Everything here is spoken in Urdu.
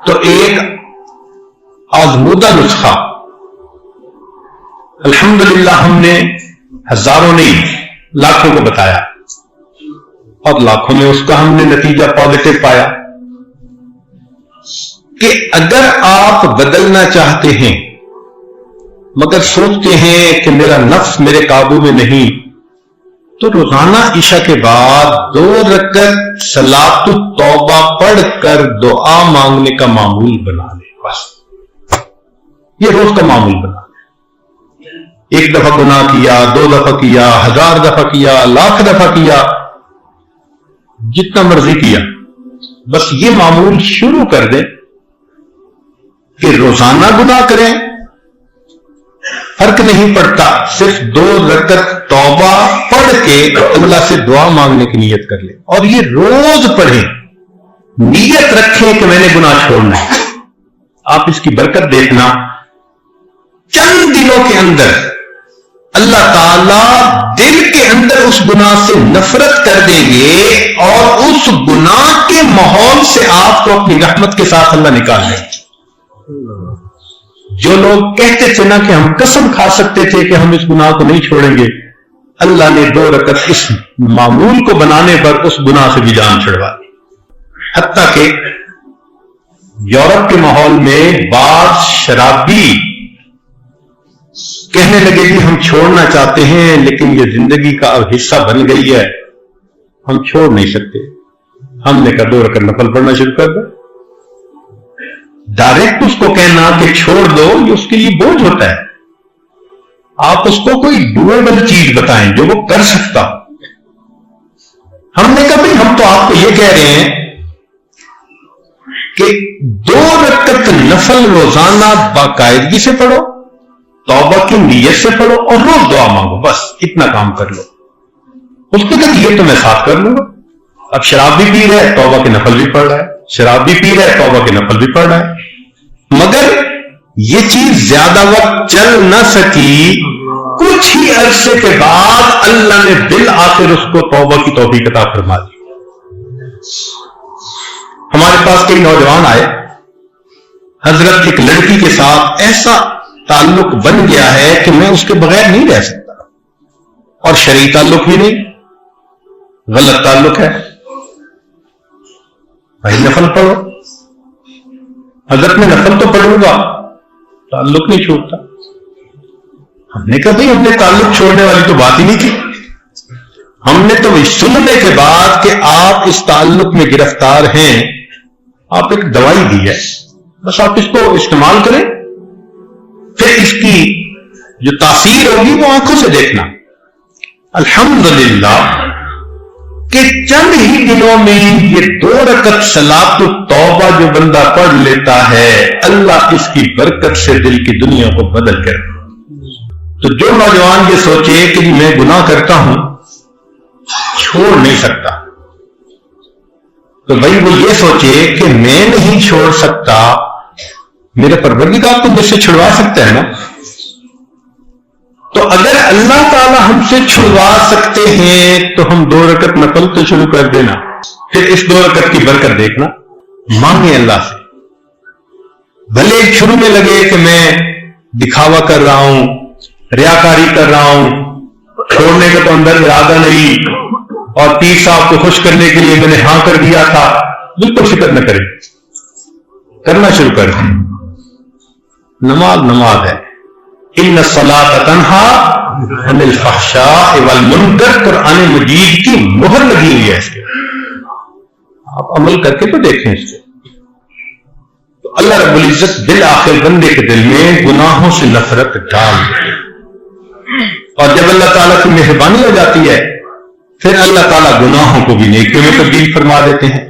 تو ایک آزمودہ نسخہ الحمدللہ ہم نے ہزاروں نہیں لاکھوں کو بتایا اور لاکھوں میں اس کا ہم نے نتیجہ پازیٹو پایا کہ اگر آپ بدلنا چاہتے ہیں مگر سوچتے ہیں کہ میرا نفس میرے قابو میں نہیں، تو روزانہ عشاء کے بعد 2 رکعت صلاۃ التوبہ پڑھ کر دعا مانگنے کا معمول بنا لیں. بس یہ روز کا معمول بنا لیں. 1 دفعہ گناہ کیا، 2 دفعہ کیا، 1000 دفعہ کیا، لاکھ دفعہ کیا، جتنا مرضی کیا، بس یہ معمول شروع کر دیں کہ روزانہ گناہ کریں، فرق نہیں پڑتا، صرف 2 رکعت توبہ پڑھ کے اللہ سے دعا مانگنے کی نیت کر لیں اور یہ روز پڑھیں، نیت رکھیں کہ میں نے گناہ چھوڑنا ہے. آپ اس کی برکت دیکھنا، چند دنوں کے اندر اللہ تعالیٰ دل کے اندر اس گناہ سے نفرت کر دیں گے اور اس گناہ کے ماحول سے آپ کو اپنی رحمت کے ساتھ اللہ نکال دیں گے. جو لوگ کہتے تھے نا کہ ہم قسم کھا سکتے تھے کہ ہم اس گناہ کو نہیں چھوڑیں گے، اللہ نے 2 رکعت اس معمول کو بنانے پر اس گناہ سے بھی جان چھڑوا دی. حتیٰ کہ یورپ کے ماحول میں بعض شرابی کہنے لگے کہ ہم چھوڑنا چاہتے ہیں لیکن یہ زندگی کا اب حصہ بن گئی ہے، ہم چھوڑ نہیں سکتے. ہم نے کہا 2 رکعت نفل پڑھنا شروع کر دو. ڈائریکٹ اس کو کہنا کہ چھوڑ دو یہ اس کے لیے بوجھ ہوتا ہے. آپ اس کو کوئی ڈویبل چیز بتائیں جو وہ کر سکتا. ہم نے کہا بھائی ہم تو آپ کو یہ کہہ رہے ہیں کہ 2 رکعت نفل روزانہ باقاعدگی سے پڑھو، توبہ کی نیت سے پڑھو اور روز دعا مانگو، بس اتنا کام کر لو. اس کو کہ یہ تو میں ساتھ کر لوں گا. اب شراب بھی پی رہا ہے، توبہ کے نفل بھی پڑھ رہا ہے، شراب بھی پی رہا ہے، توبہ کے نفل بھی پڑھ رہا ہے، مگر یہ چیز زیادہ وقت چل نہ سکی. کچھ ہی عرصے کے بعد اللہ نے بالآخر اس کو توبہ کی توفیق عطا فرما دی. ہمارے پاس کئی نوجوان آئے، حضرت ایک لڑکی کے ساتھ ایسا تعلق بن گیا ہے کہ میں اس کے بغیر نہیں رہ سکتا، اور شرعی تعلق بھی نہیں، غلط تعلق ہے. بھائی نفل پڑھو. حضرت میں نفل تو پڑھوں گا، تعلق نہیں چھوڑتا. ہم نے کہا بھائی ہم نے تعلق چھوڑنے والی تو بات ہی نہیں کی. ہم نے تو سننے کے بعد کہ آپ اس تعلق میں گرفتار ہیں، آپ ایک دوائی دی ہے، بس آپ اس کو استعمال کریں، پھر اس کی جو تاثیر ہوگی وہ آنکھوں سے دیکھنا. الحمدللہ کہ چند ہی دنوں میں یہ 2 رکعت صلاۃ التوبہ جو بندہ پڑھ لیتا ہے، اللہ اس کی برکت سے دل کی دنیا کو بدل کر. تو جو نوجوان یہ سوچے کہ میں گناہ کرتا ہوں چھوڑ نہیں سکتا، تو بھائی وہ یہ سوچے کہ میں نہیں چھوڑ سکتا، میرے پروردگار تو مجھ سے چھڑوا سکتا ہے نا. تو اگر اللہ تعالی ہم سے چھڑوا سکتے ہیں تو ہم 2 رکعت نفل تو شروع کر دینا، پھر اس 2 رکعت کی برکت دیکھنا. مانگے اللہ سے. بھلے شروع میں لگے کہ میں دکھاوا کر رہا ہوں، ریاکاری کر رہا ہوں، چھوڑنے کا تو اندر ارادہ نہیں، اور پیر صاحب کو خوش کرنے کے لیے میں نے ہاں کر دیا تھا، بالکل فکر نہ کریں، کرنا شروع کر دیں. نماز نماز ہے. ان الصلاۃ تنہی عن الفحشاء والمنکر، قرآن مجید کی مہر لگی ہوئی ہے اس کے. آپ عمل کر کے تو دیکھیں اس کو. تو اللہ رب العزت بالآخر بندے کے دل میں گناہوں سے نفرت ڈال دے، اور جب اللہ تعالیٰ کی مہربانی ہو جاتی ہے پھر اللہ تعالیٰ گناہوں کو بھی نیکیوں میں تبدیل فرما دیتے ہیں.